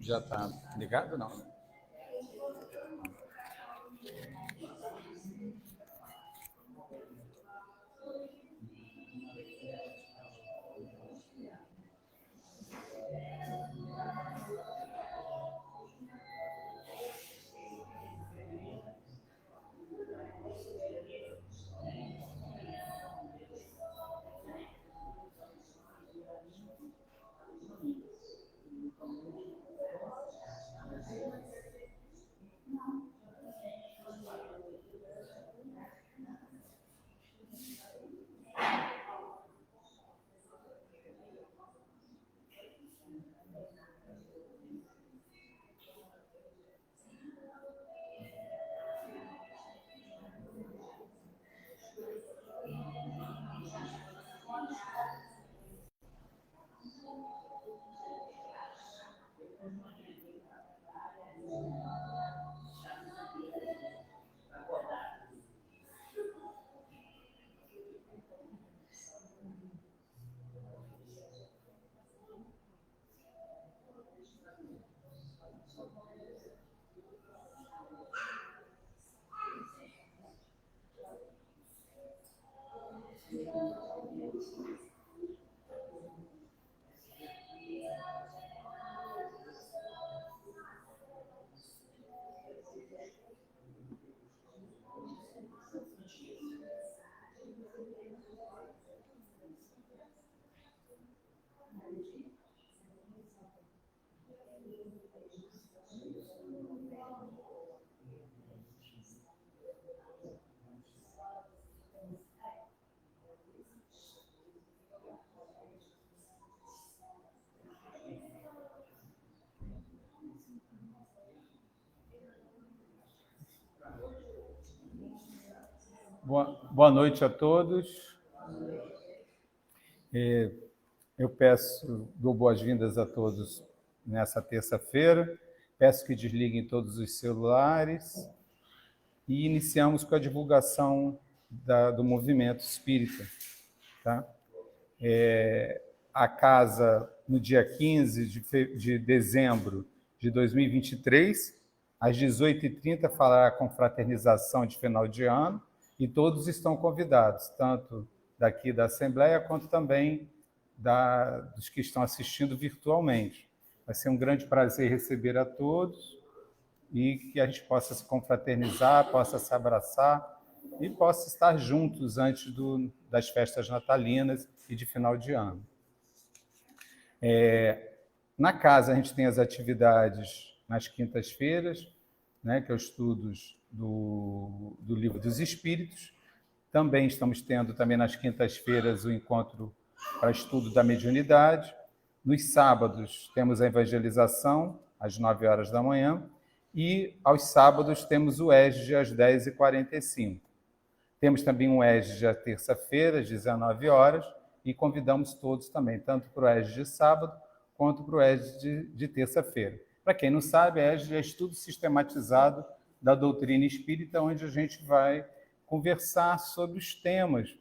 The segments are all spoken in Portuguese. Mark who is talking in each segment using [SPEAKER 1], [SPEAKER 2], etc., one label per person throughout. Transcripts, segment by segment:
[SPEAKER 1] Já está ligado, não? Boa noite a todos. Eu dou boas-vindas a todos nessa terça-feira. Peço que desliguem todos os celulares e iniciamos com a divulgação do movimento espírita. Tá? A casa, no dia 15 de dezembro de 2023, às 18h30, falará a confraternização de final de ano, e todos estão convidados, tanto daqui da Assembleia, quanto também dos que estão assistindo virtualmente. Vai ser um grande prazer receber a todos e que a gente possa se confraternizar, possa se abraçar e possa estar juntos antes das festas natalinas e de final de ano. Na casa, a gente tem as atividades nas quintas-feiras, né, que é os estudos do Livro dos Espíritos. Também estamos tendo também nas quintas-feiras o encontro para estudo da mediunidade. Nos sábados temos a evangelização, às 9h da manhã, e aos sábados temos o ESG às 10h45. Temos também um ESG à terça-feira, às 19h, e convidamos todos também, tanto para o ESG de sábado, quanto para o ESG de terça-feira. Para quem não sabe, ESG é estudo sistematizado da doutrina espírita, onde a gente vai conversar sobre os temas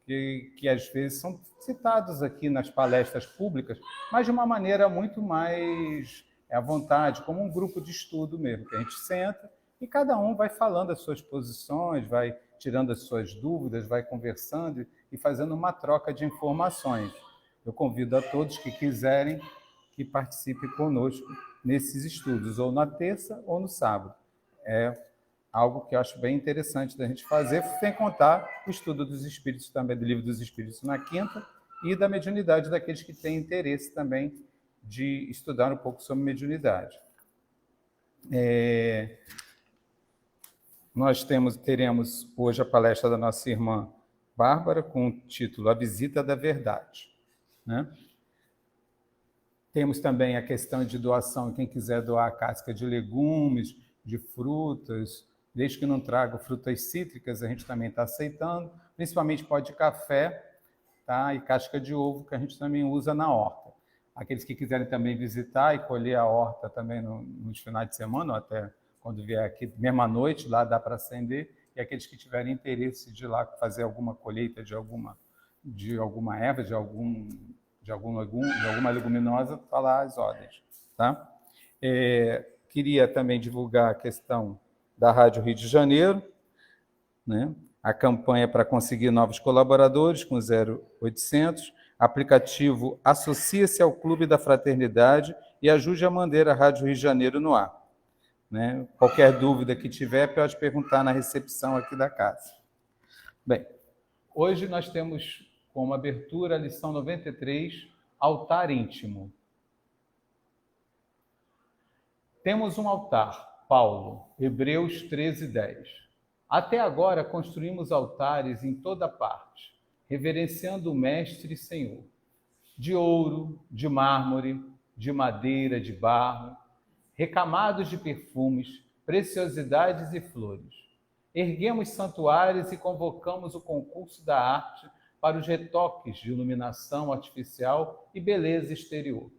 [SPEAKER 1] que às vezes são citados aqui nas palestras públicas, mas de uma maneira muito mais à vontade, como um grupo de estudo mesmo, que a gente senta e cada um vai falando as suas posições, vai tirando as suas dúvidas, vai conversando e fazendo uma troca de informações. Eu convido a todos que quiserem que participem conosco nesses estudos, ou na terça ou no sábado. É algo que eu acho bem interessante da gente fazer, sem contar o estudo dos Espíritos também, do Livro dos Espíritos na quinta, e da mediunidade daqueles que têm interesse também de estudar um pouco sobre mediunidade. Nós teremos hoje a palestra da nossa irmã Bárbara, com o título A Visita da Verdade, né? Temos também a questão de doação, quem quiser doar casca de legumes, de frutas, desde que não traga frutas cítricas, a gente também está aceitando, principalmente pó de café, tá? E casca de ovo, que a gente também usa na horta. Aqueles que quiserem também visitar e colher a horta também nos finais de semana, ou até quando vier aqui, mesma noite, lá dá para acender, e aqueles que tiverem interesse de ir lá fazer alguma colheita de alguma de alguma erva, de alguma leguminosa, falar as ordens, tá? Queria também divulgar a questão da Rádio Rio de Janeiro, né? A campanha para conseguir novos colaboradores com 0800, aplicativo Associe-se ao Clube da Fraternidade e ajude a manter a Rádio Rio de Janeiro no ar. Né? Qualquer dúvida que tiver, pode perguntar na recepção aqui da casa. Bem, hoje nós temos como abertura a lição 93, Altar Íntimo. Temos um altar, Paulo, Hebreus 13:10. Até agora construímos altares em toda parte, reverenciando o Mestre e Senhor, de ouro, de mármore, de madeira, de barro, recamados de perfumes, preciosidades e flores. Erguemos santuários e convocamos o concurso da arte para os retoques de iluminação artificial e beleza exterior.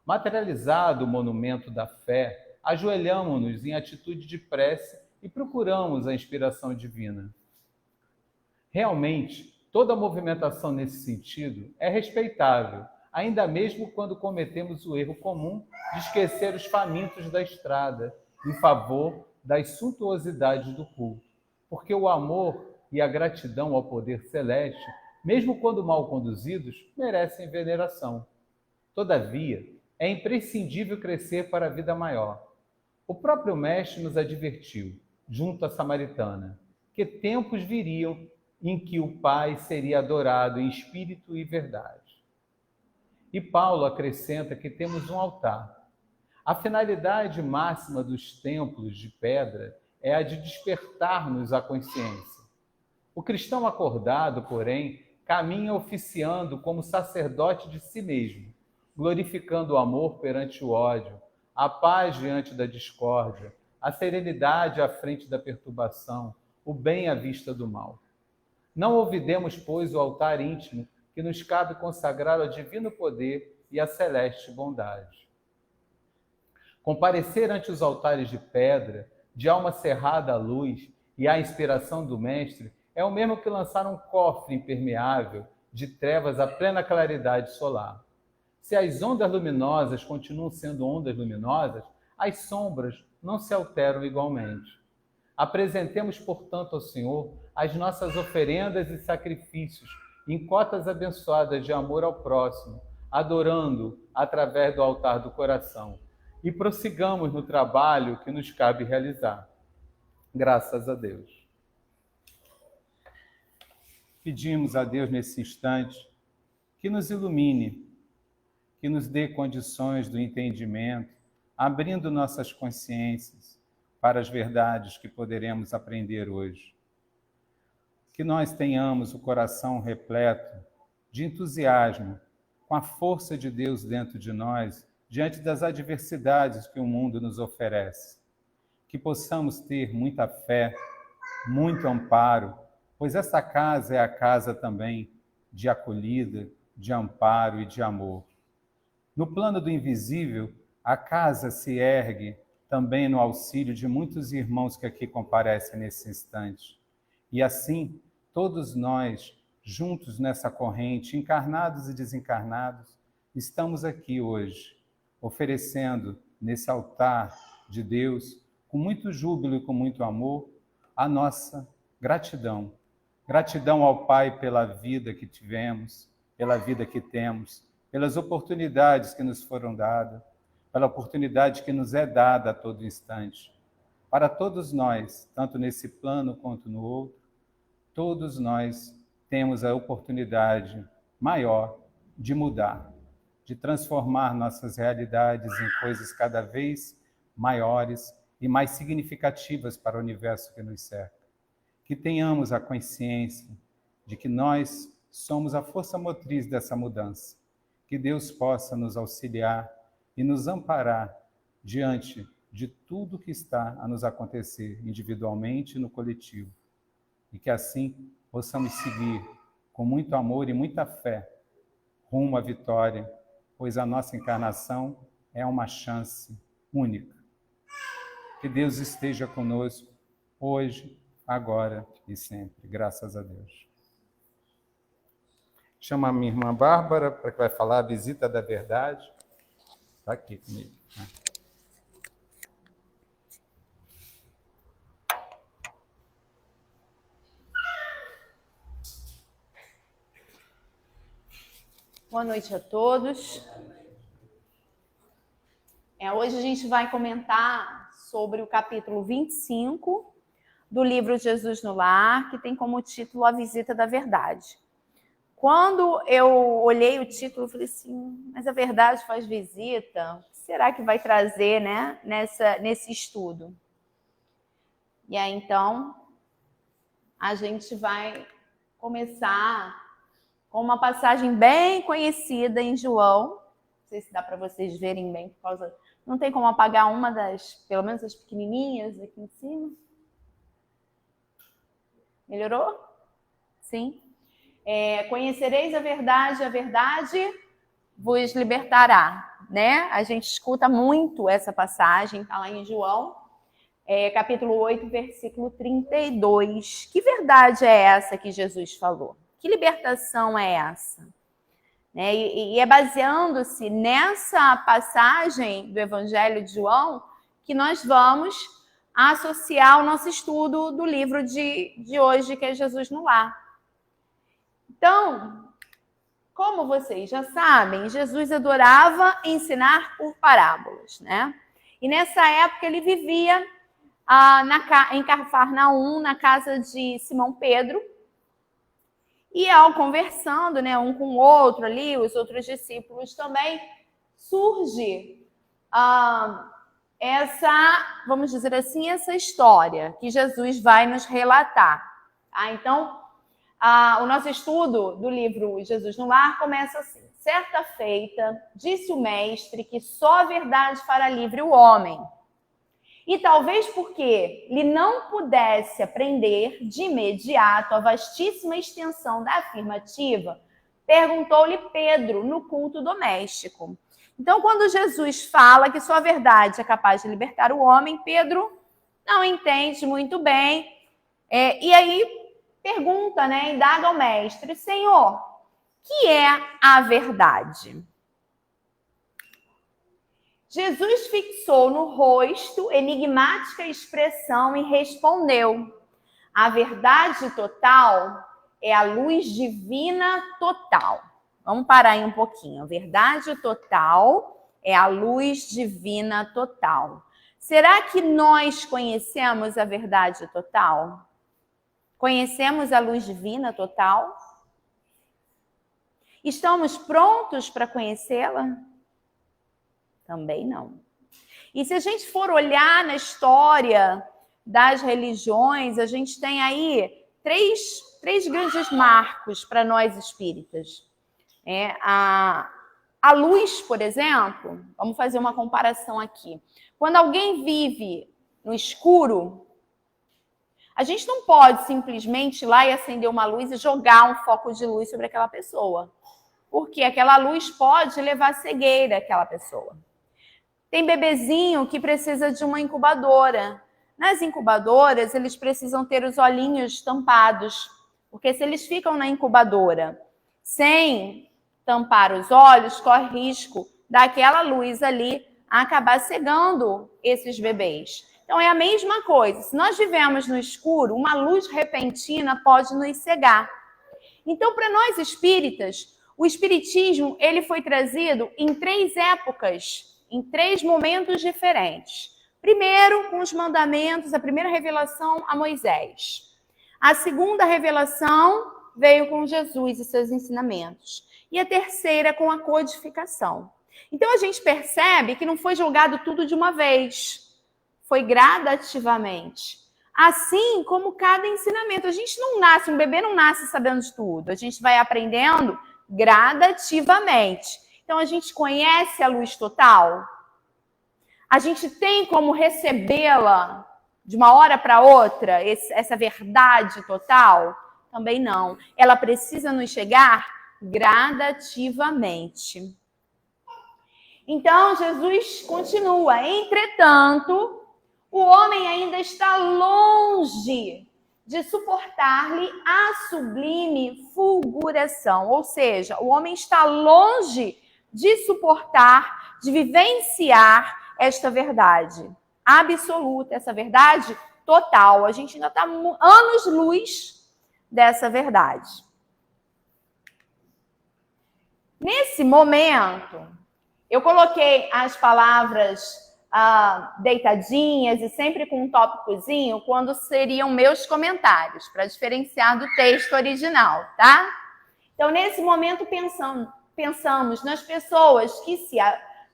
[SPEAKER 1] Materializado o monumento da fé, ajoelhamo-nos em atitude de prece e procuramos a inspiração divina. Realmente, toda movimentação nesse sentido é respeitável, ainda mesmo quando cometemos o erro comum de esquecer os famintos da estrada em favor das suntuosidades do culto, porque o amor e a gratidão ao poder celeste, mesmo quando mal conduzidos, merecem veneração. Todavia, é imprescindível crescer para a vida maior. O próprio Mestre nos advertiu, junto à Samaritana, que tempos viriam em que o Pai seria adorado em espírito e verdade. E Paulo acrescenta que temos um altar. A finalidade máxima dos templos de pedra é a de despertar-nos a consciência. O cristão acordado, porém, caminha oficiando como sacerdote de si mesmo, glorificando o amor perante o ódio, a paz diante da discórdia, a serenidade à frente da perturbação, o bem à vista do mal. Não olvidemos, pois, o altar íntimo que nos cabe consagrar ao divino poder e à celeste bondade. Comparecer ante os altares de pedra, de alma cerrada à luz e à inspiração do Mestre, é o mesmo que lançar um cofre impermeável de trevas à plena claridade solar. Se as ondas luminosas continuam sendo ondas luminosas, as sombras não se alteram igualmente. Apresentemos, portanto, ao Senhor as nossas oferendas e sacrifícios em cotas abençoadas de amor ao próximo, adorando através do altar do coração. E prossigamos no trabalho que nos cabe realizar. Graças a Deus. Pedimos a Deus nesse instante que nos ilumine, que nos dê condições do entendimento, abrindo nossas consciências para as verdades que poderemos aprender hoje. Que nós tenhamos o coração repleto de entusiasmo, com a força de Deus dentro de nós, diante das adversidades que o mundo nos oferece. Que possamos ter muita fé, muito amparo, pois essa casa é a casa também de acolhida, de amparo e de amor. No plano do invisível, a casa se ergue também no auxílio de muitos irmãos que aqui comparecem nesse instante. E assim, todos nós, juntos nessa corrente, encarnados e desencarnados, estamos aqui hoje, oferecendo nesse altar de Deus, com muito júbilo e com muito amor, a nossa gratidão. Gratidão ao Pai pela vida que tivemos, pela vida que temos, pelas oportunidades que nos foram dadas, pela oportunidade que nos é dada a todo instante. Para todos nós, tanto nesse plano quanto no outro, todos nós temos a oportunidade maior de mudar, de transformar nossas realidades em coisas cada vez maiores e mais significativas para o universo que nos cerca. Que tenhamos a consciência de que nós somos a força motriz dessa mudança. Que Deus possa nos auxiliar e nos amparar diante de tudo que está a nos acontecer individualmente e no coletivo. E que assim possamos seguir com muito amor e muita fé rumo à vitória, pois a nossa encarnação é uma chance única. Que Deus esteja conosco hoje, agora e sempre. Graças a Deus. chamar minha irmã Bárbara, para que vai falar a visita da verdade. Está aqui comigo.
[SPEAKER 2] Boa noite a todos. Hoje a gente vai comentar sobre o capítulo 25 do livro Jesus no Lar, que tem como título A Visita da Verdade. Quando eu olhei o título, eu falei assim, mas a verdade faz visita? O que será que vai trazer, né, nesse estudo? E aí, então, a gente vai começar com uma passagem bem conhecida em João. Não sei se dá para vocês verem bem, por causa... Não tem como apagar uma pelo menos as pequenininhas aqui em cima. Melhorou? Sim. Conhecereis a verdade vos libertará, né? A gente escuta muito essa passagem, está lá em João, capítulo 8, versículo 32. Que verdade é essa que Jesus falou? Que libertação é essa? E é baseando-se nessa passagem do Evangelho de João que nós vamos associar o nosso estudo do livro de hoje, que é Jesus no Lar. Então, como vocês já sabem, Jesus adorava ensinar por parábolas, né? E nessa época ele vivia em Cafarnaum, na casa de Simão Pedro, e ao conversando, né, um com o outro ali, os outros discípulos também, surge vamos dizer assim, essa história que Jesus vai nos relatar. Então, o nosso estudo do livro Jesus no Lar começa assim. Certa feita, disse o mestre que só a verdade fará livre o homem. E talvez porque lhe não pudesse aprender de imediato a vastíssima extensão da afirmativa, perguntou-lhe Pedro no culto doméstico. Então, quando Jesus fala que só a verdade é capaz de libertar o homem, Pedro não entende muito bem. E aí pergunta, né, indaga ao mestre, Senhor, que é a verdade? Jesus fixou no rosto enigmática expressão e respondeu, a verdade total é a luz divina total. Vamos parar aí um pouquinho. A verdade total é a luz divina total. Será que nós conhecemos a verdade total? Conhecemos a luz divina total? Estamos prontos para conhecê-la? Também não. E se a gente for olhar na história das religiões, a gente tem aí três grandes marcos para nós espíritas. A luz, por exemplo, vamos fazer uma comparação aqui. Quando alguém vive no escuro, a gente não pode simplesmente ir lá e acender uma luz e jogar um foco de luz sobre aquela pessoa, porque aquela luz pode levar cegueira àquela pessoa. Tem bebezinho que precisa de uma incubadora. Nas incubadoras, eles precisam ter os olhinhos tampados, porque se eles ficam na incubadora sem tampar os olhos, corre risco daquela luz ali acabar cegando esses bebês. Então é a mesma coisa. Se nós vivemos no escuro, uma luz repentina pode nos cegar. Então, para nós espíritas, o espiritismo ele foi trazido em 3 épocas, em 3 momentos diferentes. Primeiro, com os mandamentos, a primeira revelação a Moisés. A segunda revelação veio com Jesus e seus ensinamentos. E a terceira com a codificação. Então, a gente percebe que não foi jogado tudo de uma vez. Foi gradativamente. Assim como cada ensinamento. A gente não nasce, um bebê não nasce sabendo de tudo. A gente vai aprendendo gradativamente. Então, a gente conhece a luz total? A gente tem como recebê-la de uma hora para outra, essa verdade total? Também não. Ela precisa nos chegar gradativamente. Então, Jesus continua. Entretanto, o homem ainda está longe de suportar-lhe a sublime fulguração. Ou seja, o homem está longe de suportar, de vivenciar esta verdade absoluta, essa verdade total. A gente ainda está anos-luz dessa verdade. Nesse momento, eu coloquei as palavras deitadinhas e sempre com um tópicozinho quando seriam meus comentários, para diferenciar do texto original, tá? Então, nesse momento, pensamos nas pessoas que se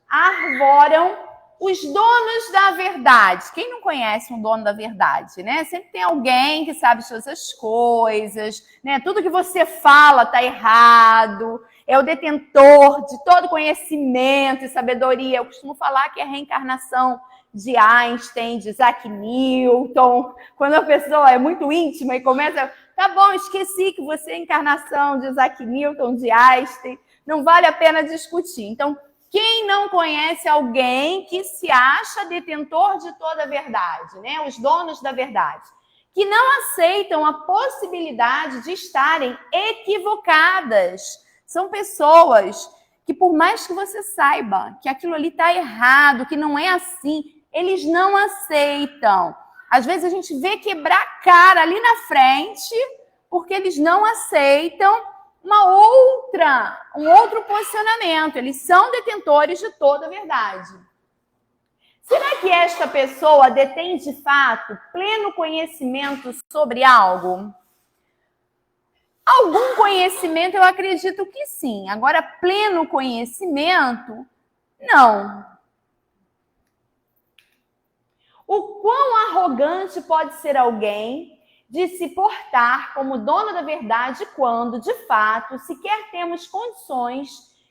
[SPEAKER 2] arvoram os donos da verdade. Quem não conhece um dono da verdade, né? Sempre tem alguém que sabe todas as coisas, né? Tudo que você fala está errado, é o detentor de todo conhecimento e sabedoria. Eu costumo falar que é a reencarnação de Einstein, de Isaac Newton. Quando a pessoa é muito íntima e começa... Tá bom, esqueci que você é a encarnação de Isaac Newton, de Einstein. Não vale a pena discutir. Então, quem não conhece alguém que se acha detentor de toda a verdade, né? Os donos da verdade, que não aceitam a possibilidade de estarem equivocadas. São pessoas que, por mais que você saiba que aquilo ali está errado, que não é assim, eles não aceitam. Às vezes a gente vê quebrar a cara ali na frente, porque eles não aceitam um outro posicionamento. Eles são detentores de toda a verdade. Será que esta pessoa detém, de fato, pleno conhecimento sobre algo? Algum conhecimento, eu acredito que sim. Agora, pleno conhecimento, não. O quão arrogante pode ser alguém de se portar como dono da verdade quando, de fato, sequer temos condições,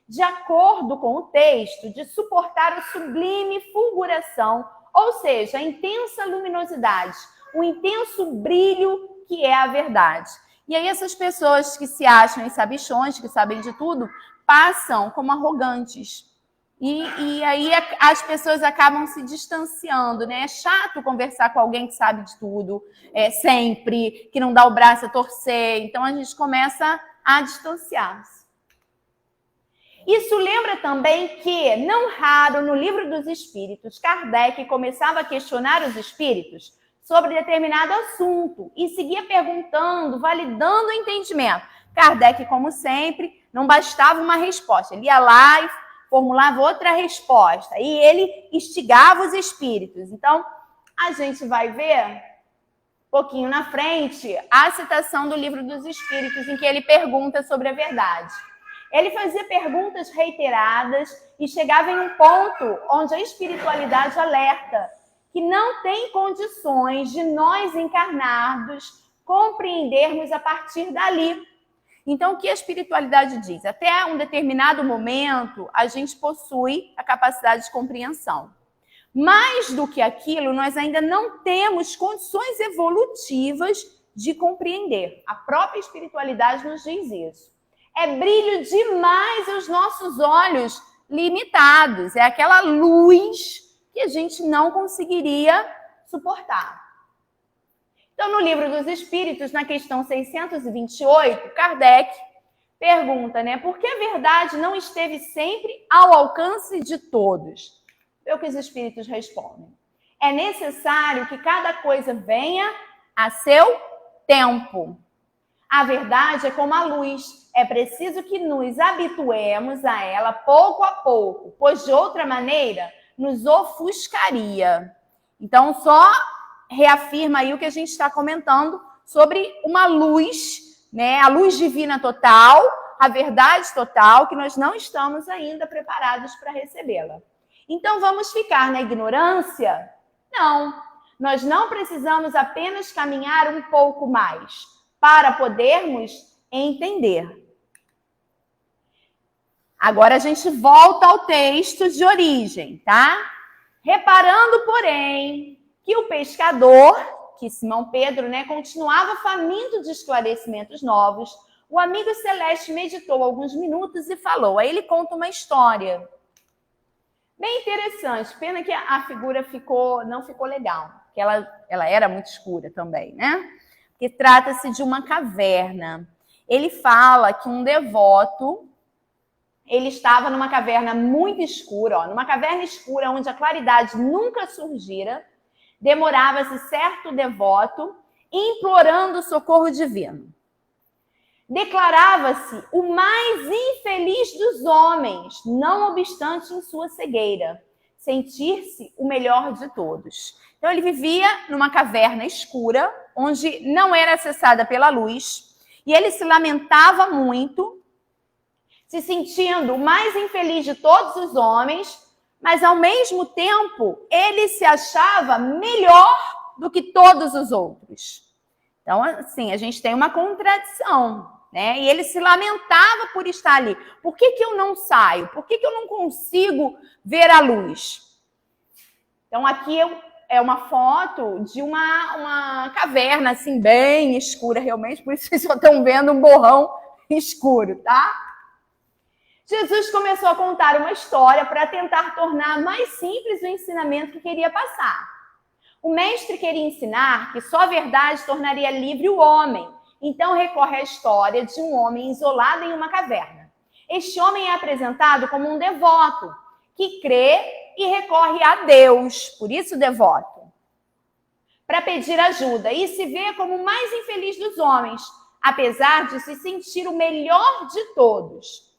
[SPEAKER 2] de acordo com o texto, de suportar a sublime fulguração, ou seja, a intensa luminosidade, o intenso brilho que é a verdade. E aí essas pessoas que se acham sabichões, que sabem de tudo, passam como arrogantes. E aí as pessoas acabam se distanciando, né? É chato conversar com alguém que sabe de tudo, sempre, que não dá o braço a torcer. Então, a gente começa a distanciar-se. Isso lembra também que, não raro, no Livro dos Espíritos, Kardec começava a questionar os espíritos sobre determinado assunto e seguia perguntando, validando o entendimento. Kardec, como sempre, não bastava uma resposta. Ele ia lá e formulava outra resposta. E ele instigava os espíritos. Então, a gente vai ver, um pouquinho na frente, a citação do Livro dos Espíritos, em que ele pergunta sobre a verdade. Ele fazia perguntas reiteradas e chegava em um ponto onde a espiritualidade alerta que não tem condições de nós encarnados compreendermos a partir dali. Então, o que a espiritualidade diz? Até um determinado momento, a gente possui a capacidade de compreensão. Mais do que aquilo, nós ainda não temos condições evolutivas de compreender. A própria espiritualidade nos diz isso. É brilho demais os nossos olhos limitados. É aquela luz que a gente não conseguiria suportar. Então, no Livro dos Espíritos, na questão 628, Kardec pergunta, né, por que a verdade não esteve sempre ao alcance de todos? É o que os espíritos respondem. É necessário que cada coisa venha a seu tempo. A verdade é como a luz. É preciso que nos habituemos a ela pouco a pouco, pois de outra maneira nos ofuscaria. Então, só reafirma aí o que a gente está comentando sobre uma luz, né? A luz divina total, a verdade total, que nós não estamos ainda preparados para recebê-la. Então, vamos ficar na ignorância? Não. Nós não precisamos apenas caminhar um pouco mais para podermos entender. Agora a gente volta ao texto de origem, tá? Reparando, porém, que o pescador, que Simão Pedro, né, continuava faminto de esclarecimentos novos, o amigo celeste meditou alguns minutos e falou. Aí ele conta uma história bem interessante. Pena que a figura não ficou legal, porque ela era muito escura também, né? que trata-se de uma caverna. Ele fala que um devoto, ele estava numa caverna muito escura, numa caverna escura onde a claridade nunca surgira, demorava-se certo devoto implorando socorro divino. Declarava-se o mais infeliz dos homens, não obstante em sua cegueira, sentir-se o melhor de todos. Então ele vivia numa caverna escura, onde não era acessada pela luz, e ele se lamentava muito, se sentindo o mais infeliz de todos os homens, mas ao mesmo tempo ele se achava melhor do que todos os outros. Então, assim, a gente tem uma contradição, né? E ele se lamentava por estar ali. Por que eu não saio? Por que eu não consigo ver a luz? Então, aqui é uma foto de uma caverna, assim, bem escura, realmente. Por isso vocês só estão vendo um borrão escuro, tá? Jesus começou a contar uma história para tentar tornar mais simples o ensinamento que queria passar. O mestre queria ensinar que só a verdade tornaria livre o homem. Então recorre à história de um homem isolado em uma caverna. Este homem é apresentado como um devoto, que crê e recorre a Deus, por isso devoto, para pedir ajuda e se vê como o mais infeliz dos homens, apesar de se sentir o melhor de todos.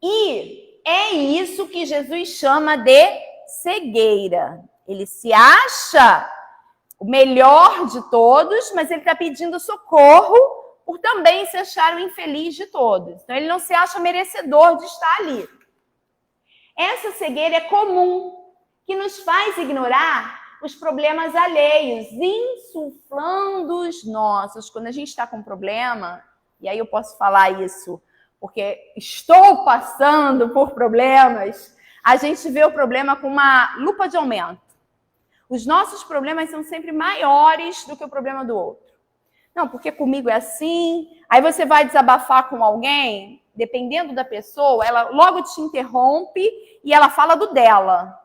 [SPEAKER 2] E é isso que Jesus chama de cegueira. Ele se acha o melhor de todos, mas ele está pedindo socorro por também se achar o infeliz de todos. Então, ele não se acha merecedor de estar ali. Essa cegueira é comum, que nos faz ignorar os problemas alheios, insuflando os nossos. Quando a gente está com um problema, e aí eu posso falar isso, porque estou passando por problemas, a gente vê o problema com uma lupa de aumento. Os nossos problemas são sempre maiores do que o problema do outro. Não, porque comigo é assim. Aí você vai desabafar com alguém, dependendo da pessoa, ela logo te interrompe e ela fala do dela.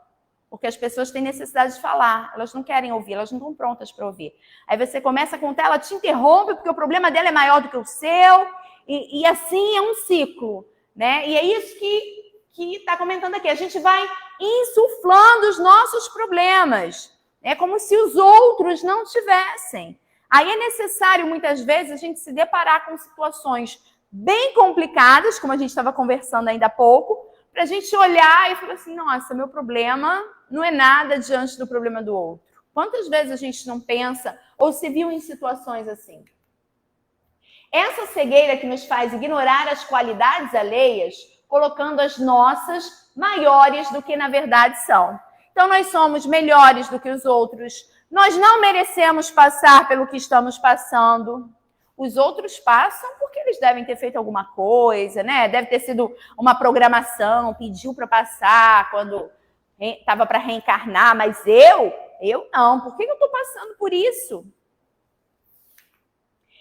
[SPEAKER 2] Porque as pessoas têm necessidade de falar, elas não querem ouvir, elas não estão prontas para ouvir. Aí você começa a contar, ela te interrompe porque o problema dela é maior do que o seu. E assim é um ciclo, né? E é isso que está comentando aqui. A gente vai insuflando os nossos problemas. É como se os outros não tivessem. Aí é necessário, muitas vezes, a gente se deparar com situações bem complicadas, como a gente estava conversando ainda há pouco, para a gente olhar e falar assim, nossa, meu problema não é nada diante do problema do outro. Quantas vezes a gente não pensa ou se viu em situações assim? Essa cegueira que nos faz ignorar as qualidades alheias, colocando as nossas maiores do que na verdade são. Então, nós somos melhores do que os outros. Nós não merecemos passar pelo que estamos passando. Os outros passam porque eles devem ter feito alguma coisa, né? Deve ter sido uma programação, pediu para passar quando estava para reencarnar, mas eu não. Por que eu estou passando por isso?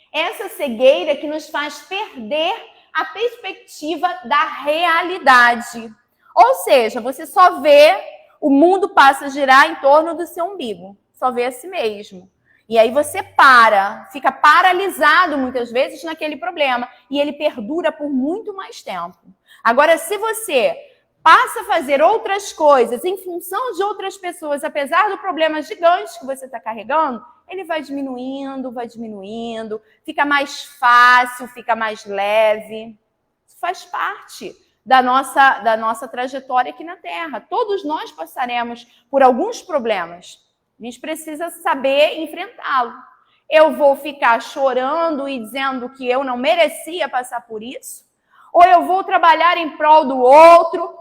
[SPEAKER 2] Essa cegueira que nos faz perder a perspectiva da realidade. Ou seja, você só vê, o mundo passa a girar em torno do seu umbigo. Só vê a si mesmo. E aí você fica paralisado muitas vezes naquele problema. E ele perdura por muito mais tempo. Agora, se você passa a fazer outras coisas em função de outras pessoas, apesar do problema gigante que você está carregando, ele vai diminuindo, fica mais fácil, fica mais leve. Isso faz parte da nossa trajetória aqui na Terra. Todos nós passaremos por alguns problemas. A gente precisa saber enfrentá-lo. Eu vou ficar chorando e dizendo que eu não merecia passar por isso? Ou eu vou trabalhar em prol do outro?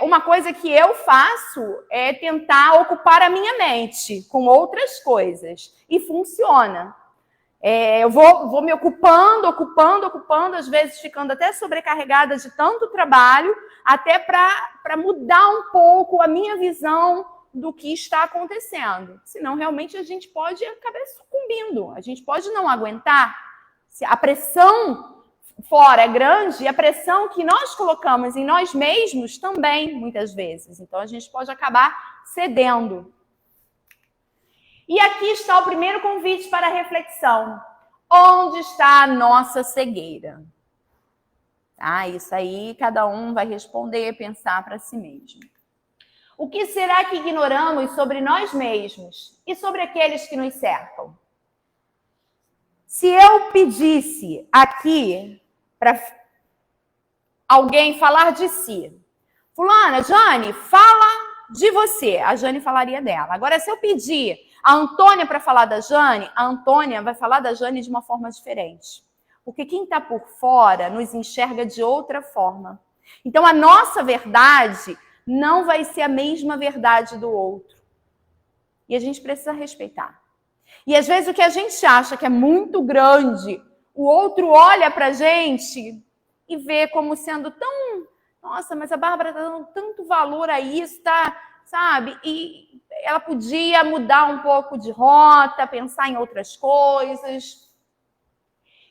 [SPEAKER 2] Uma coisa que eu faço é tentar ocupar a minha mente com outras coisas. E funciona. Eu vou me ocupando, às vezes ficando até sobrecarregada de tanto trabalho, até para mudar um pouco a minha visão do que está acontecendo. Senão, realmente, a gente pode acabar sucumbindo. A gente pode não aguentar. Se a pressão fora é grande, e a pressão que nós colocamos em nós mesmos também, muitas vezes. Então, a gente pode acabar cedendo. E aqui está o primeiro convite para a reflexão. Onde está a nossa cegueira? Isso aí cada um vai responder, pensar para si mesmo. O que será que ignoramos sobre nós mesmos e sobre aqueles que nos cercam? Se eu pedisse aqui para alguém falar de si, fulana, Jane, fala de você. A Jane falaria dela. Agora, se eu pedir a Antônia para falar da Jane, a Antônia vai falar da Jane de uma forma diferente. Porque quem está por fora nos enxerga de outra forma. Então, a nossa verdade não vai ser a mesma verdade do outro. E a gente precisa respeitar. E às vezes o que a gente acha que é muito grande, o outro olha para a gente e vê como sendo tão... Nossa, mas a Bárbara está dando tanto valor a isso, tá? Sabe? E ela podia mudar um pouco de rota, pensar em outras coisas.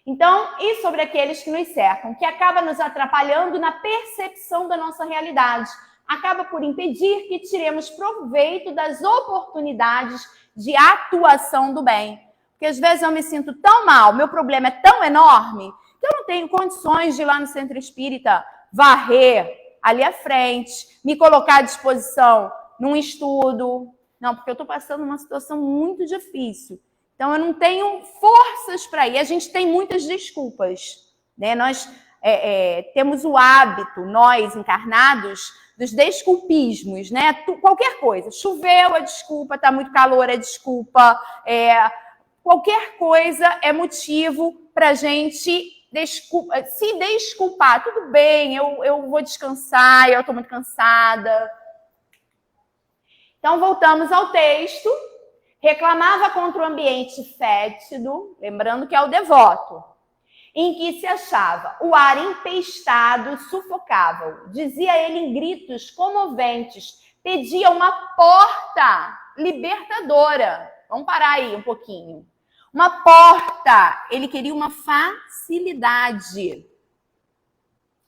[SPEAKER 2] Então, e sobre aqueles que nos cercam, que acaba nos atrapalhando na percepção da nossa realidade. Acaba por impedir que tiremos proveito das oportunidades de atuação do bem. Porque às vezes eu me sinto tão mal, meu problema é tão enorme, que eu não tenho condições de ir lá no centro espírita varrer ali à frente, me colocar à disposição num estudo. Não, porque eu estou passando uma situação muito difícil. Então, eu não tenho forças para ir. A gente tem muitas desculpas, né? Nós temos o hábito, nós encarnados, dos desculpismos, né? Qualquer coisa. Choveu é desculpa, está muito calor é desculpa. Qualquer coisa é motivo para a gente se desculpar. Tudo bem, eu vou descansar, eu estou muito cansada. Então, voltamos ao texto. Reclamava contra o ambiente fétido, lembrando que é o devoto, em que se achava. O ar empestado sufocava-o. Dizia ele em gritos comoventes. Pedia uma porta libertadora. Vamos parar aí um pouquinho. Uma porta. Ele queria uma facilidade.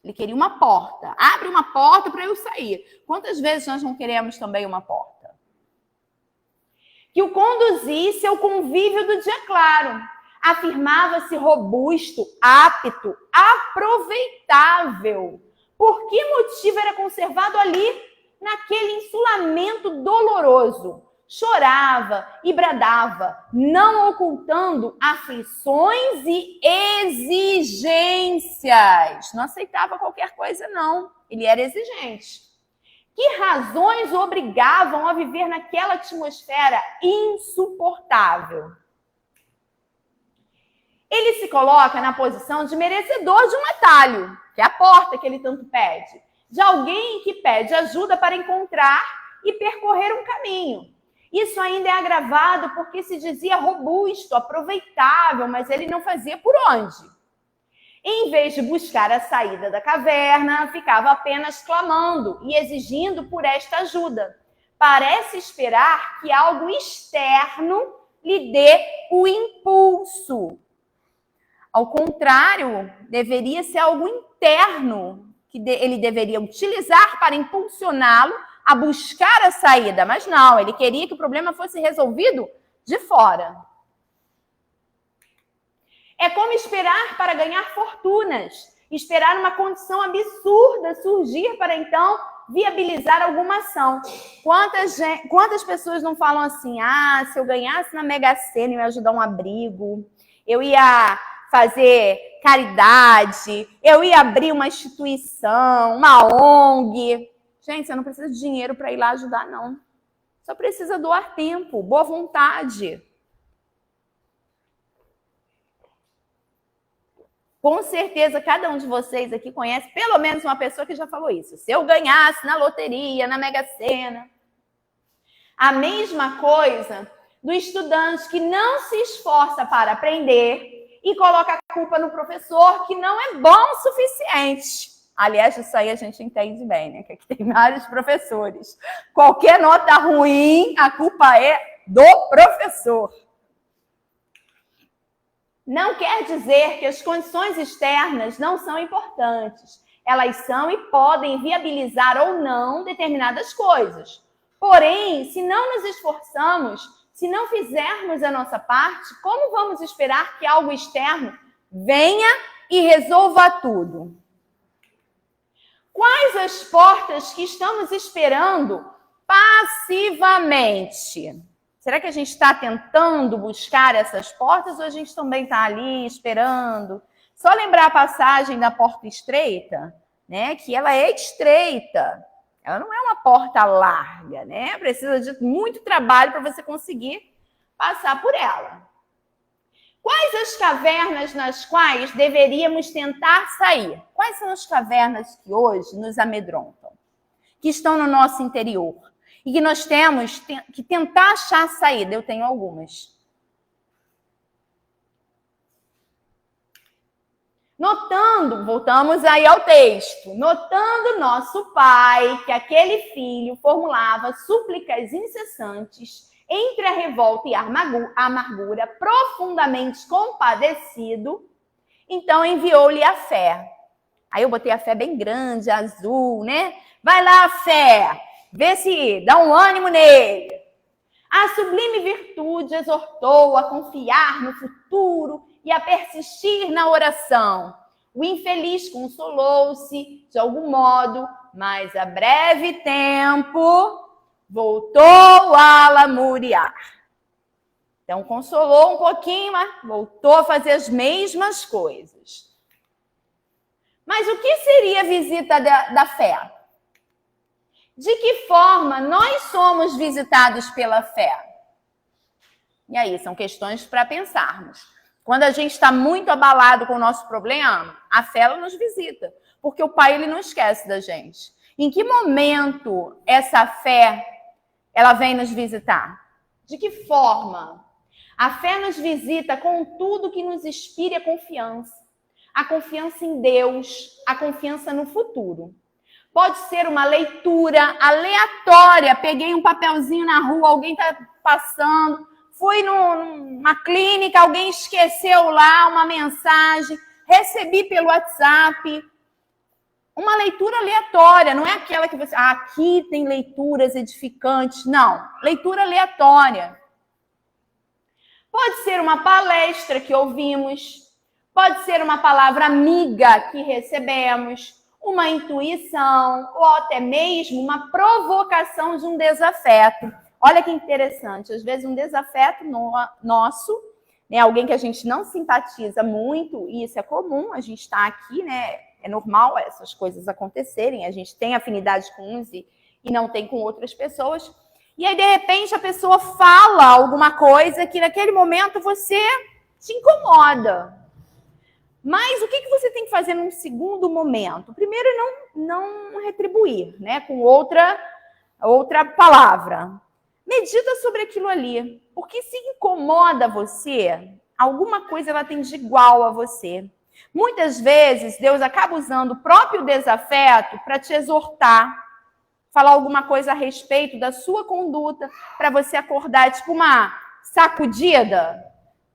[SPEAKER 2] Ele queria uma porta. Abre uma porta para eu sair. Quantas vezes nós não queremos também uma porta? Que o conduzisse ao convívio do dia claro. Afirmava-se robusto, apto, aproveitável. Por que motivo era conservado ali, naquele insulamento doloroso? Chorava e bradava, não ocultando aflições e exigências. Não aceitava qualquer coisa, não. Ele era exigente. Que razões o obrigavam a viver naquela atmosfera insuportável? Ele se coloca na posição de merecedor de um atalho, que é a porta que ele tanto pede, de alguém que pede ajuda para encontrar e percorrer um caminho. Isso ainda é agravado porque se dizia robusto, aproveitável, mas ele não fazia por onde. Em vez de buscar a saída da caverna, ficava apenas clamando e exigindo por esta ajuda. Parece esperar que algo externo lhe dê o impulso. Ao contrário, deveria ser algo interno que ele deveria utilizar para impulsioná-lo a buscar a saída. Mas não, ele queria que o problema fosse resolvido de fora. É como esperar para ganhar fortunas, esperar uma condição absurda surgir para então viabilizar alguma ação. Quantas pessoas não falam assim, se eu ganhasse na Mega Sena, eu ia ajudar um abrigo, eu ia fazer caridade, eu ia abrir uma instituição, uma ONG. Gente, você não precisa de dinheiro para ir lá ajudar, não. Só precisa doar tempo, boa vontade. Com certeza, cada um de vocês aqui conhece pelo menos uma pessoa que já falou isso. Se eu ganhasse na loteria, na Mega Sena. A mesma coisa do estudante que não se esforça para aprender e coloca a culpa no professor que não é bom o suficiente. Aliás, isso aí a gente entende bem, né? Que aqui tem vários professores. Qualquer nota ruim, a culpa é do professor. Não quer dizer que as condições externas não são importantes. Elas são e podem viabilizar ou não determinadas coisas. Porém, se não nos esforçamos, Se não fizermos a nossa parte, como vamos esperar que algo externo venha e resolva tudo? Quais as portas que estamos esperando passivamente? Será que a gente está tentando buscar essas portas ou a gente também está ali esperando? Só lembrar a passagem da porta estreita, né? Que ela é estreita. Ela não é uma porta larga, né? Precisa de muito trabalho para você conseguir passar por ela. Quais as cavernas nas quais deveríamos tentar sair? Quais são as cavernas que hoje nos amedrontam? Que estão no nosso interior? E que nós temos que tentar achar saída. Eu tenho algumas. Notando, voltamos aí ao texto, notando nosso pai que aquele filho formulava súplicas incessantes entre a revolta e a amargura, profundamente compadecido, então enviou-lhe a fé. Aí eu botei a fé bem grande, azul, né? Vai lá, fé, vê se dá um ânimo nele. A sublime virtude exortou a confiar no futuro e a persistir na oração. O infeliz consolou-se de algum modo, mas a breve tempo voltou a lamuriar. Então consolou um pouquinho, mas voltou a fazer as mesmas coisas. Mas o que seria a visita da fé? De que forma nós somos visitados pela fé? E aí, são questões para pensarmos. Quando a gente está muito abalado com o nosso problema, a fé ela nos visita, porque o Pai ele não esquece da gente. Em que momento essa fé ela vem nos visitar? De que forma? A fé nos visita com tudo que nos inspire a confiança em Deus, a confiança no futuro. Pode ser uma leitura aleatória. Peguei um papelzinho na rua, alguém está passando. Fui numa clínica, alguém esqueceu lá uma mensagem. Recebi pelo WhatsApp. Uma leitura aleatória. Não é aquela que você... aqui tem leituras edificantes. Não. Leitura aleatória. Pode ser uma palestra que ouvimos. Pode ser uma palavra amiga que recebemos. Uma intuição ou até mesmo uma provocação de um desafeto. Olha que interessante, às vezes um desafeto nosso, né, alguém que a gente não simpatiza muito, e isso é comum, a gente está aqui, né, é normal essas coisas acontecerem, a gente tem afinidade com uns e não tem com outras pessoas, e aí de repente a pessoa fala alguma coisa que naquele momento você te incomoda. Mas o que você tem que fazer num segundo momento? Primeiro, não retribuir, né, com outra palavra. Medita sobre aquilo ali. Porque se incomoda você, alguma coisa ela tem de igual a você. Muitas vezes, Deus acaba usando o próprio desafeto para te exortar, falar alguma coisa a respeito da sua conduta, para você acordar, tipo uma sacudida.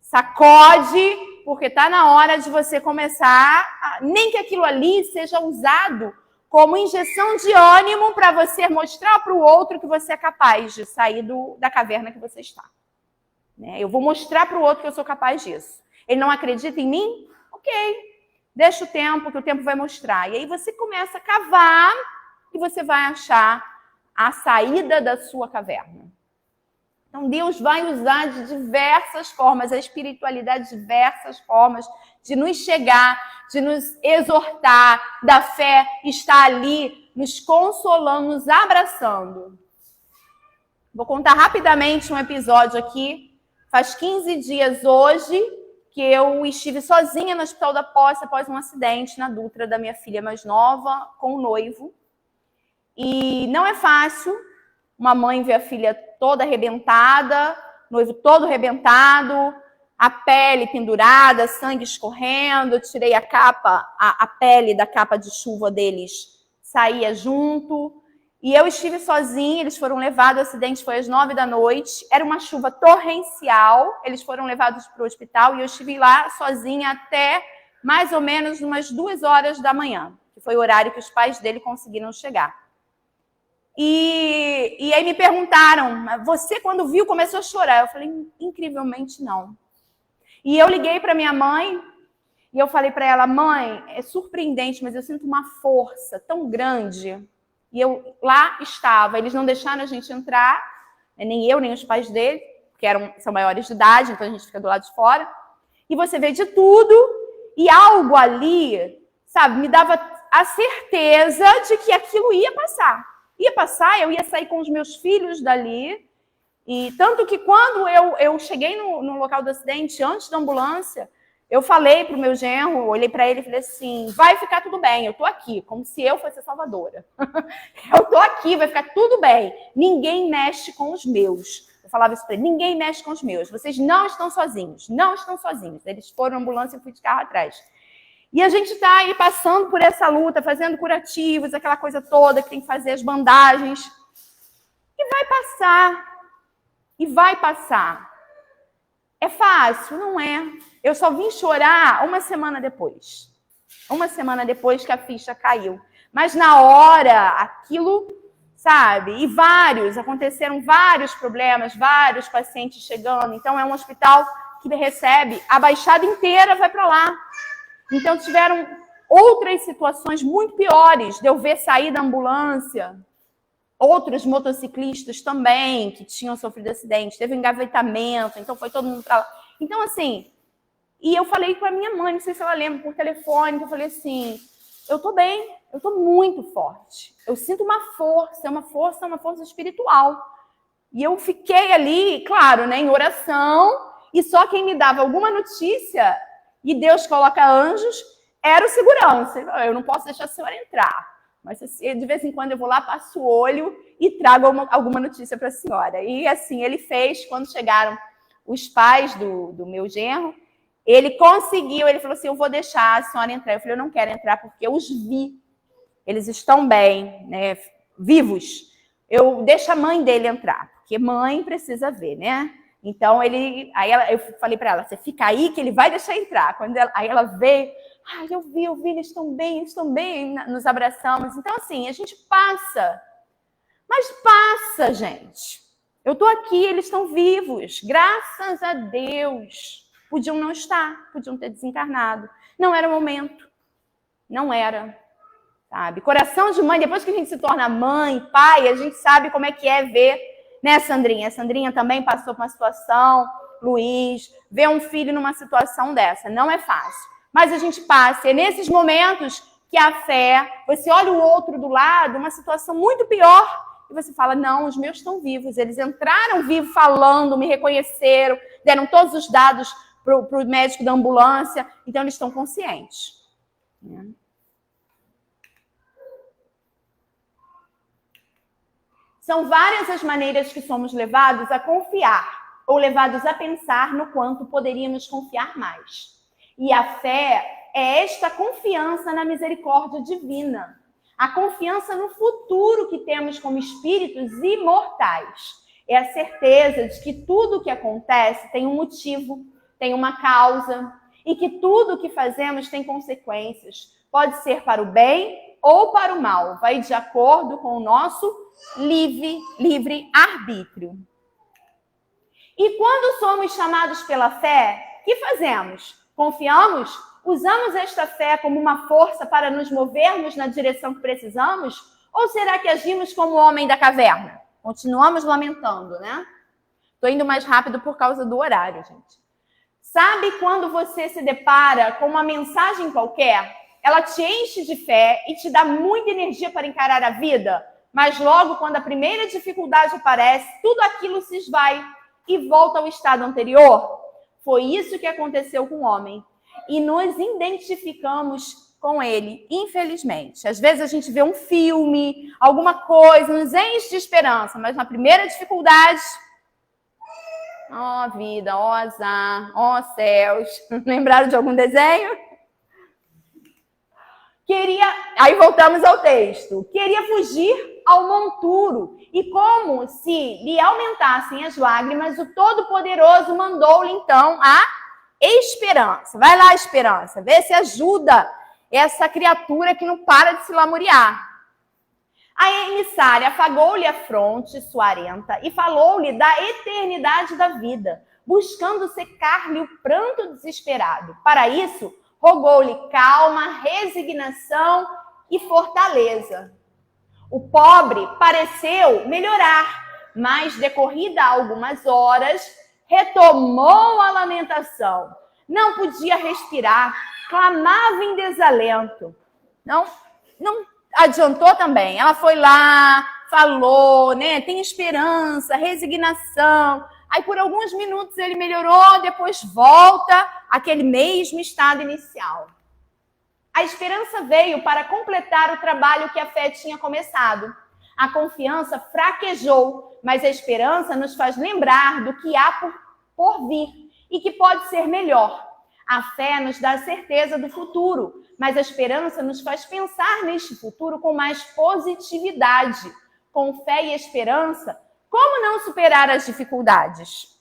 [SPEAKER 2] Sacode, porque está na hora de você começar, nem que aquilo ali seja usado como injeção de ânimo para você mostrar para o outro que você é capaz de sair da caverna que você está. Né? Eu vou mostrar para o outro que eu sou capaz disso. Ele não acredita em mim? Ok, deixa o tempo, que o tempo vai mostrar. E aí você começa a cavar e você vai achar a saída da sua caverna. Então, Deus vai usar de diversas formas, a espiritualidade de diversas formas, de nos chegar, de nos exortar, da fé estar ali, nos consolando, nos abraçando. Vou contar rapidamente um episódio aqui. Faz 15 dias hoje que eu estive sozinha no Hospital da Posse após um acidente na Dutra da minha filha mais nova com o noivo. E não é fácil. Uma mãe vê a filha toda arrebentada, noivo todo arrebentado, a pele pendurada, sangue escorrendo. Eu tirei a capa, a pele da capa de chuva deles saía junto. E eu estive sozinha, eles foram levados, o acidente foi às 9 da noite. Era uma chuva torrencial, eles foram levados para o hospital e eu estive lá sozinha até mais ou menos umas 2 horas da manhã, que foi o horário que os pais dele conseguiram chegar. E aí me perguntaram, você quando viu começou a chorar? Eu falei, incrivelmente não. E eu liguei para minha mãe e eu falei para ela, mãe, é surpreendente, mas eu sinto uma força tão grande. E eu lá estava, eles não deixaram a gente entrar, nem eu, nem os pais dele, porque são maiores de idade, então a gente fica do lado de fora. E você vê de tudo, e algo ali, sabe, me dava a certeza de que aquilo ia passar. Ia passar, eu ia sair com os meus filhos dali. E tanto que quando eu cheguei no local do acidente, antes da ambulância, eu falei para o meu genro, olhei para ele e falei assim, vai ficar tudo bem, eu tô aqui, como se eu fosse a salvadora. Eu tô aqui, vai ficar tudo bem. Ninguém mexe com os meus. Eu falava isso para ele, ninguém mexe com os meus. Vocês não estão sozinhos, não estão sozinhos. Eles foram na ambulância e eu fui de carro atrás. E a gente está aí passando por essa luta, fazendo curativos, aquela coisa toda que tem que fazer as bandagens. E vai passar. E vai passar. É fácil? Não é. Eu só vim chorar uma semana depois. Uma semana depois que a ficha caiu. Mas na hora, aquilo, sabe? E aconteceram vários problemas, vários pacientes chegando. Então é um hospital que recebe, a Baixada inteira vai para lá. Então tiveram outras situações muito piores de eu ver sair da ambulância. Outros motociclistas também, que tinham sofrido acidente, teve engavetamento, então foi todo mundo para lá. Então, assim, e eu falei com a minha mãe, não sei se ela lembra, por telefone, que eu falei assim, eu tô bem, eu tô muito forte. Eu sinto uma força espiritual. E eu fiquei ali, claro, né, em oração, e só quem me dava alguma notícia, e Deus coloca anjos, era o segurança. Eu não posso deixar a senhora entrar. Mas de vez em quando eu vou lá, passo o olho e trago alguma notícia para a senhora. E assim ele fez, quando chegaram os pais do meu genro, ele conseguiu, ele falou assim, eu vou deixar a senhora entrar. Eu falei, eu não quero entrar porque eu os vi. Eles estão bem, né, vivos. Eu deixo a mãe dele entrar, porque mãe precisa ver, né? Então, eu falei para ela, você fica aí que ele vai deixar entrar. Aí ela veio, eu vi, eles estão bem, nos abraçamos. Então, assim, a gente passa. Mas passa, gente. Eu estou aqui, eles estão vivos. Graças a Deus. Podiam não estar, podiam ter desencarnado. Não era o momento. Não era. Sabe? Coração de mãe, depois que a gente se torna mãe, pai, a gente sabe como é que é ver, né, Sandrinha? A Sandrinha também passou por uma situação, Luiz, ver um filho numa situação dessa. Não é fácil. Mas a gente passa. É nesses momentos que a fé, você olha o outro do lado, uma situação muito pior, e você fala, não, os meus estão vivos. Eles entraram vivos falando, me reconheceram, deram todos os dados para o médico da ambulância, então eles estão conscientes. São várias as maneiras que somos levados a confiar, ou levados a pensar no quanto poderíamos confiar mais. E a fé é esta confiança na misericórdia divina. A confiança no futuro que temos como espíritos imortais. É a certeza de que tudo o que acontece tem um motivo, tem uma causa, e que tudo o que fazemos tem consequências. Pode ser para o bem ou para o mal. Vai de acordo com o nosso livre arbítrio. E quando somos chamados pela fé, o que fazemos? Confiamos? Usamos esta fé como uma força para nos movermos na direção que precisamos? Ou será que agimos como o homem da caverna? Continuamos lamentando, né? Estou indo mais rápido por causa do horário, gente. Sabe quando você se depara com uma mensagem qualquer? Ela te enche de fé e te dá muita energia para encarar a vida, mas logo quando a primeira dificuldade aparece, tudo aquilo se esvai e volta ao estado anterior? Foi isso que aconteceu com o homem. E nos identificamos com ele, infelizmente. Às vezes a gente vê um filme, alguma coisa, nos enche de esperança, mas na primeira dificuldade, ó vida, ó azar, ó céus. Lembraram de algum desenho? Aí voltamos ao texto. Queria fugir ao monturo. E como se lhe aumentassem as lágrimas, o Todo-Poderoso mandou-lhe então a esperança. Vai lá, esperança. Vê se ajuda essa criatura que não para de se lamuriar. A emissária afagou-lhe a fronte suarenta e falou-lhe da eternidade da vida, buscando secar-lhe o pranto desesperado. Para isso, rogou-lhe calma, resignação e fortaleza. O pobre pareceu melhorar, mas, decorrida algumas horas, retomou a lamentação. Não podia respirar, clamava em desalento. Não adiantou também. Ela foi lá, falou, né? Tem esperança, resignação. Aí, por alguns minutos, ele melhorou, depois volta àquele mesmo estado inicial. A esperança veio para completar o trabalho que a fé tinha começado. A confiança fraquejou, mas a esperança nos faz lembrar do que há por vir e que pode ser melhor. A fé nos dá a certeza do futuro, mas a esperança nos faz pensar neste futuro com mais positividade. Com fé e esperança, como não superar as dificuldades?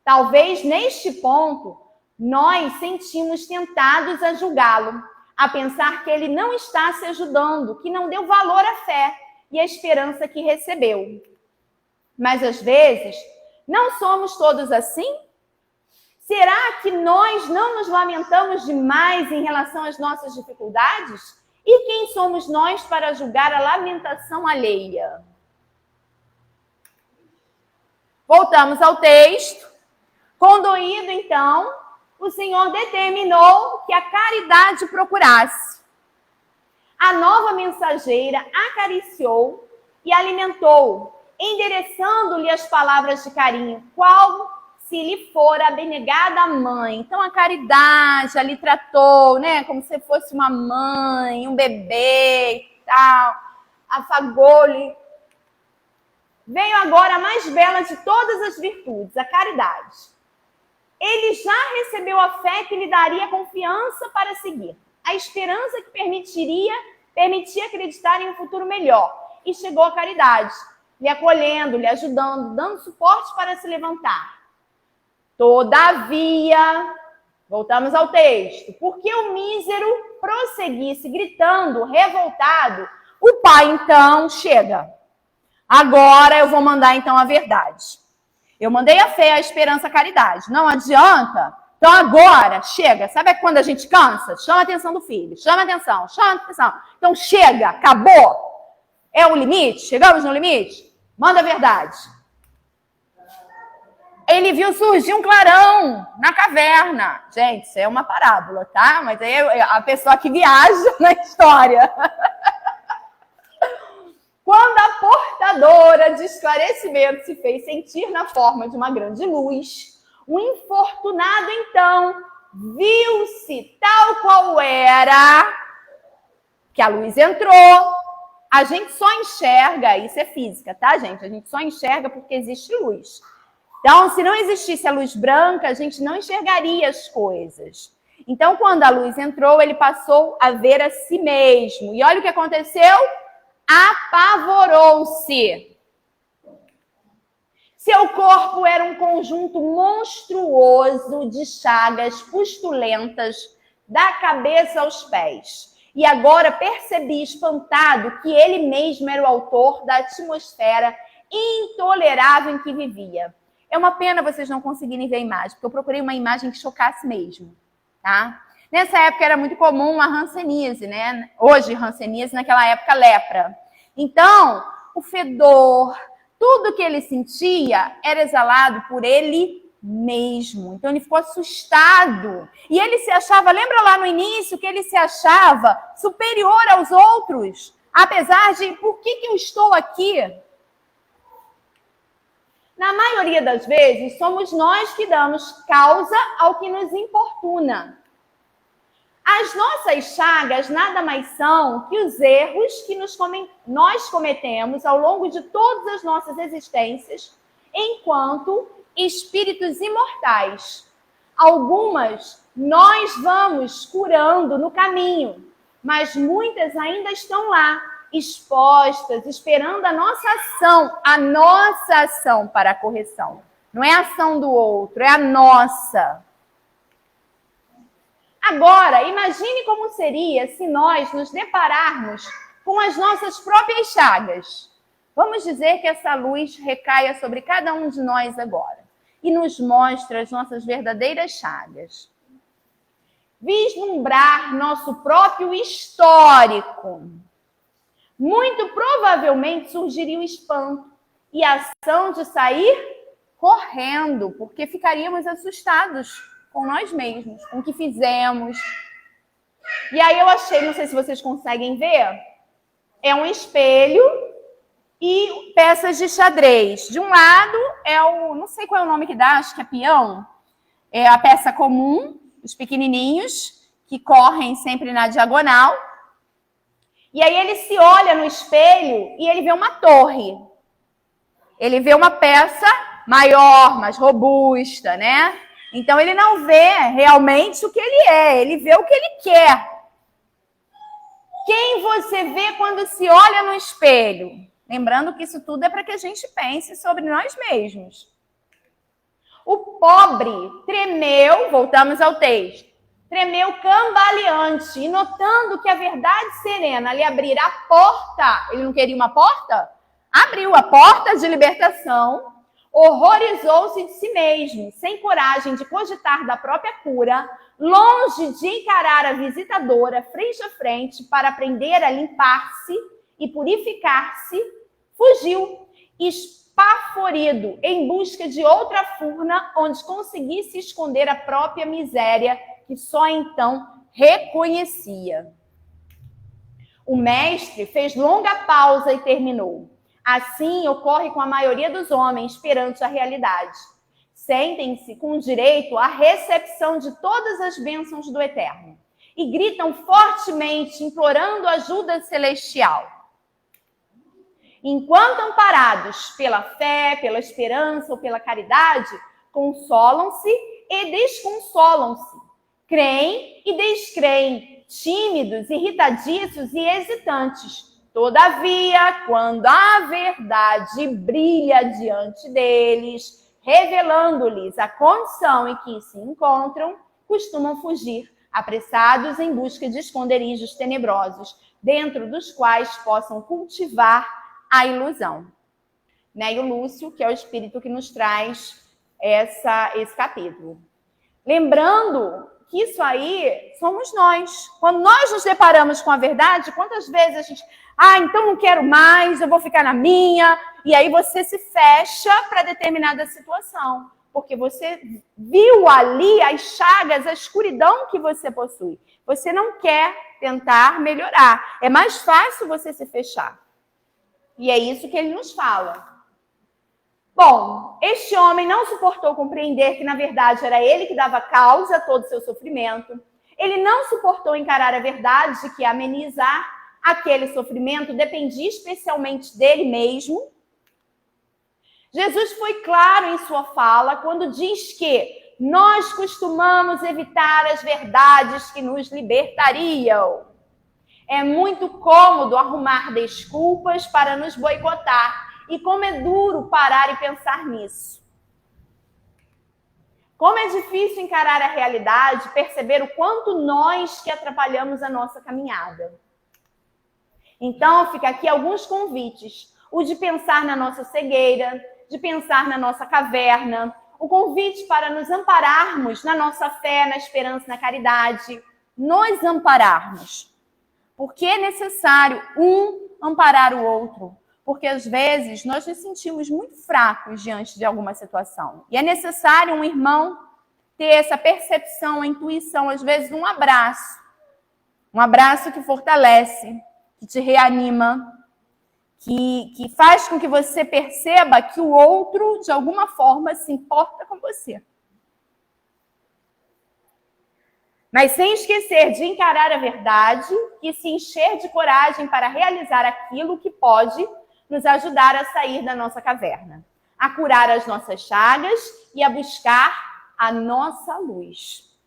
[SPEAKER 2] Talvez neste ponto, nós sentimos tentados a julgá-lo, a pensar que ele não está se ajudando, que não deu valor à fé e à esperança que recebeu. Mas às vezes, não somos todos assim? Será que nós não nos lamentamos demais em relação às nossas dificuldades? E quem somos nós para julgar a lamentação alheia? Voltamos ao texto. Condoído, então, o Senhor determinou que a caridade procurasse. A nova mensageira acariciou e alimentou, endereçando-lhe as palavras de carinho, qual se lhe fora abnegada a mãe. Então, a caridade ali tratou, né, como se fosse uma mãe, um bebê e tal, afagou-lhe. Veio agora a mais bela de todas as virtudes, a caridade. Ele já recebeu a fé que lhe daria confiança para seguir, a esperança que permitia acreditar em um futuro melhor. E chegou a caridade, lhe acolhendo, lhe ajudando, dando suporte para se levantar. Todavia, voltamos ao texto, porque o mísero prosseguisse gritando, revoltado, o pai então chega. Agora eu vou mandar então a verdade. Eu mandei a fé, a esperança, a caridade. Não adianta? Então agora, chega. Sabe quando a gente cansa? Chama a atenção do filho. Chama a atenção, chama a atenção. Então chega, acabou. É o limite? Chegamos no limite? Manda a verdade. Ele viu surgir um clarão na caverna. Gente, isso é uma parábola, tá? Mas aí é a pessoa que viaja na história. Quando a portadora de esclarecimento se fez sentir na forma de uma grande luz, o infortunado, então, viu-se tal qual era, que a luz entrou. A gente só enxerga, isso é física, tá, gente? A gente só enxerga porque existe luz. Então, se não existisse a luz branca, a gente não enxergaria as coisas. Então, quando a luz entrou, ele passou a ver a si mesmo. E olha o que aconteceu. Apavorou-se. Seu corpo era um conjunto monstruoso de chagas pustulentas da cabeça aos pés. E agora percebi, espantado, que ele mesmo era o autor da atmosfera intolerável em que vivia. É uma pena vocês não conseguirem ver a imagem, porque eu procurei uma imagem que chocasse mesmo, tá? Nessa época era muito comum a hanseníase, né? Hoje hanseníase, naquela época lepra. Então, o fedor, tudo que ele sentia era exalado por ele mesmo. Então ele ficou assustado. E ele se achava, lembra lá no início que ele se achava superior aos outros, apesar de, por que eu estou aqui? Na maioria das vezes, somos nós que damos causa ao que nos importuna. As nossas chagas nada mais são que os erros que nós cometemos ao longo de todas as nossas existências, enquanto espíritos imortais. Algumas nós vamos curando no caminho, mas muitas ainda estão lá, expostas, esperando a nossa ação para a correção. Não é a ação do outro, é a nossa. Agora, imagine como seria se nós nos depararmos com as nossas próprias chagas. Vamos dizer que essa luz recaia sobre cada um de nós agora e nos mostra as nossas verdadeiras chagas. Vislumbrar nosso próprio histórico. Muito provavelmente surgiria o espanto e a ação de sair correndo, porque ficaríamos assustados com nós mesmos, com o que fizemos. E aí eu achei, não sei se vocês conseguem ver, é um espelho e peças de xadrez. De um lado é o, não sei qual é o nome que dá, acho que é peão, é a peça comum, os pequenininhos, que correm sempre na diagonal. E aí ele se olha no espelho e ele vê uma torre. Ele vê uma peça maior, mais robusta, né? Então ele não vê realmente o que ele vê o que ele quer. Quem você vê quando se olha no espelho? Lembrando que isso tudo é para que a gente pense sobre nós mesmos. O pobre tremeu, voltamos ao texto, tremeu cambaleante, e notando que a verdade serena lhe abrirá a porta, ele não queria uma porta? Abriu a porta de libertação, horrorizou-se de si mesmo, sem coragem de cogitar da própria cura, longe de encarar a visitadora frente a frente para aprender a limpar-se e purificar-se, fugiu, espaforido, em busca de outra furna onde conseguisse esconder a própria miséria, que só então reconhecia. O mestre fez longa pausa e terminou. Assim ocorre com a maioria dos homens perante a realidade. Sentem-se com direito à recepção de todas as bênçãos do Eterno e gritam fortemente, implorando ajuda celestial. Enquanto amparados pela fé, pela esperança ou pela caridade, consolam-se e desconsolam-se, creem e descreem, tímidos, irritadiços e hesitantes. Todavia, quando a verdade brilha diante deles, revelando-lhes a condição em que se encontram, costumam fugir, apressados em busca de esconderijos tenebrosos, dentro dos quais possam cultivar a ilusão. Né? E o Lúcio, que é o espírito que nos traz esse capítulo. Lembrando que isso aí somos nós. Quando nós nos deparamos com a verdade, quantas vezes a gente... então não quero mais, eu vou ficar na minha. E aí você se fecha para determinada situação. Porque você viu ali as chagas, a escuridão que você possui. Você não quer tentar melhorar. É mais fácil você se fechar. E é isso que ele nos fala. Bom, este homem não suportou compreender que, na verdade, era ele que dava causa a todo o seu sofrimento. Ele não suportou encarar a verdade de que amenizar aquele sofrimento dependia especialmente dele mesmo. Jesus foi claro em sua fala quando diz que nós costumamos evitar as verdades que nos libertariam. É muito cômodo arrumar desculpas para nos boicotar. E como é duro parar e pensar nisso. Como é difícil encarar a realidade, perceber o quanto nós que atrapalhamos a nossa caminhada. Então, fica aqui alguns convites. O de pensar na nossa cegueira, de pensar na nossa caverna, o convite para nos ampararmos na nossa fé, na esperança, na caridade. Nos ampararmos. Porque é necessário um amparar o outro. Porque, às vezes, nós nos sentimos muito fracos diante de alguma situação. E é necessário um irmão ter essa percepção, a intuição, às vezes, um abraço. Um abraço que fortalece, que te reanima, que faz com que você perceba que o outro, de alguma forma, se importa com você. Mas sem esquecer de encarar a verdade e se encher de coragem para realizar aquilo que pode nos ajudar a sair da nossa caverna, a curar as nossas chagas e a buscar a nossa luz.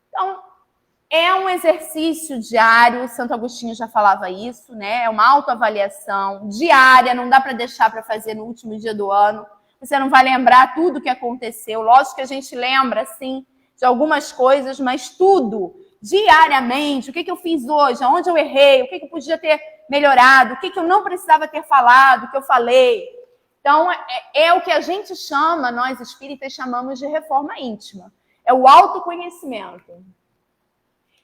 [SPEAKER 2] Então, é um exercício diário, Santo Agostinho já falava isso, né? É uma autoavaliação diária, não dá para deixar para fazer no último dia do ano. Você não vai lembrar tudo o que aconteceu. Lógico que a gente lembra, sim, de algumas coisas, mas tudo diariamente, o que eu fiz hoje, aonde eu errei, o que eu podia ter melhorado, o que eu não precisava ter falado, o que eu falei. Então, é o que a gente chama, nós espíritas chamamos de reforma íntima. É o autoconhecimento.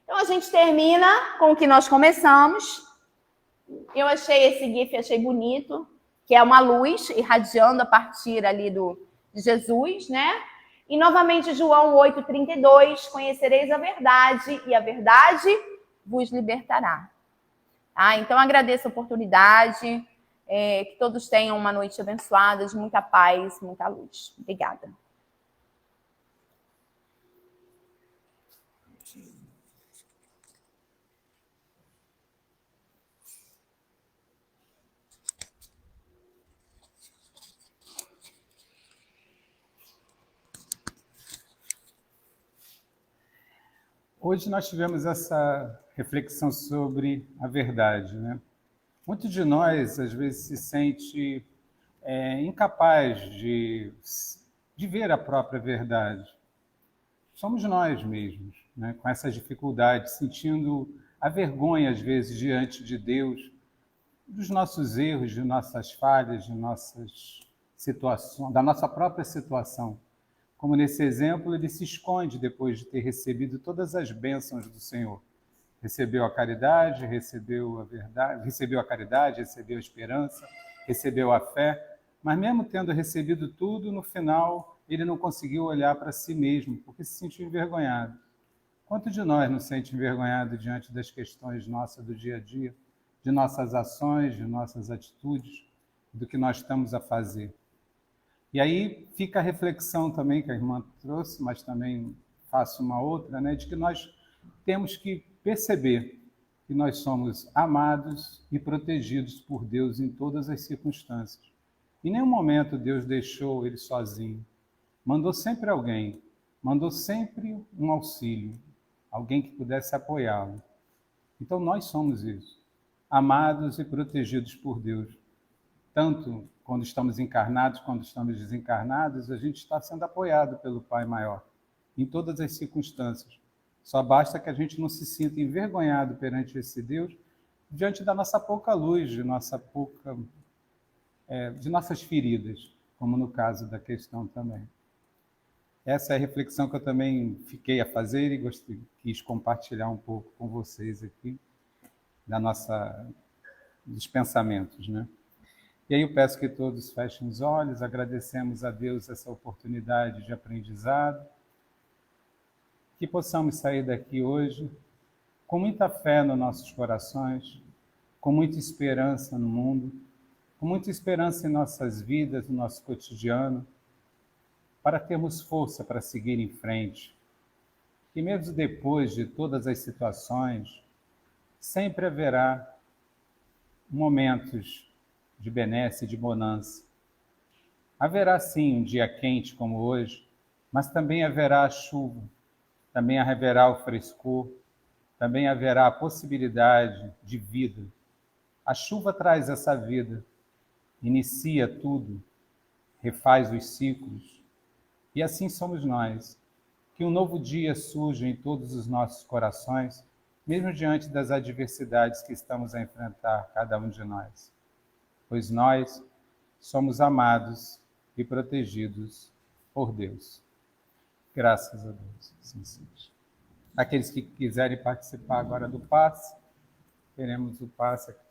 [SPEAKER 2] Então, a gente termina com o que nós começamos. Eu achei esse GIF, achei bonito, que é uma luz irradiando a partir ali de Jesus, né? E, novamente, João 8,32, conhecereis a verdade, e a verdade vos libertará. Tá? Então, agradeço a oportunidade, que todos tenham uma noite abençoada, de muita paz, muita luz. Obrigada.
[SPEAKER 1] Hoje nós tivemos essa reflexão sobre a verdade, né? Muitos de nós, às vezes, se sente incapaz de ver a própria verdade. Somos nós mesmos, né? Com essas dificuldades, sentindo a vergonha, às vezes, diante de Deus, dos nossos erros, de nossas falhas, de nossas situações, da nossa própria situação. Como nesse exemplo, ele se esconde depois de ter recebido todas as bênçãos do Senhor. Recebeu a caridade, recebeu a verdade, recebeu a caridade, recebeu a esperança, recebeu a fé, mas mesmo tendo recebido tudo, no final ele não conseguiu olhar para si mesmo, porque se sentiu envergonhado. Quanto de nós nos sente envergonhado diante das questões nossas do dia a dia, de nossas ações, de nossas atitudes, do que nós estamos a fazer? E aí fica a reflexão também que a irmã trouxe, mas também faço uma outra, né, de que nós temos que perceber que nós somos amados e protegidos por Deus em todas as circunstâncias. Em nenhum momento Deus deixou ele sozinho. Mandou sempre alguém, mandou sempre um auxílio, alguém que pudesse apoiá-lo. Então nós somos isso, amados e protegidos por Deus. Tanto quando estamos encarnados, quando estamos desencarnados, a gente está sendo apoiado pelo Pai Maior, em todas as circunstâncias. Só basta que a gente não se sinta envergonhado perante esse Deus, diante da nossa pouca luz, de nossas feridas, como no caso da questão também. Essa é a reflexão que eu também fiquei a fazer e quis compartilhar um pouco com vocês aqui, dos pensamentos, né? E aí eu peço que todos fechem os olhos, agradecemos a Deus essa oportunidade de aprendizado, que possamos sair daqui hoje com muita fé nos nossos corações, com muita esperança no mundo, com muita esperança em nossas vidas, no nosso cotidiano, para termos força para seguir em frente. E mesmo depois de todas as situações, sempre haverá momentos de benesse e de bonança. Haverá sim um dia quente como hoje, mas também haverá a chuva, também haverá o frescor, também haverá a possibilidade de vida. A chuva traz essa vida, inicia tudo, refaz os ciclos, e assim somos nós. Que um novo dia surja em todos os nossos corações, mesmo diante das adversidades que estamos a enfrentar, cada um de nós. Pois nós somos amados e protegidos por Deus. Graças a Deus. Assim seja. Aqueles que quiserem participar agora do passe, teremos o passe aqui.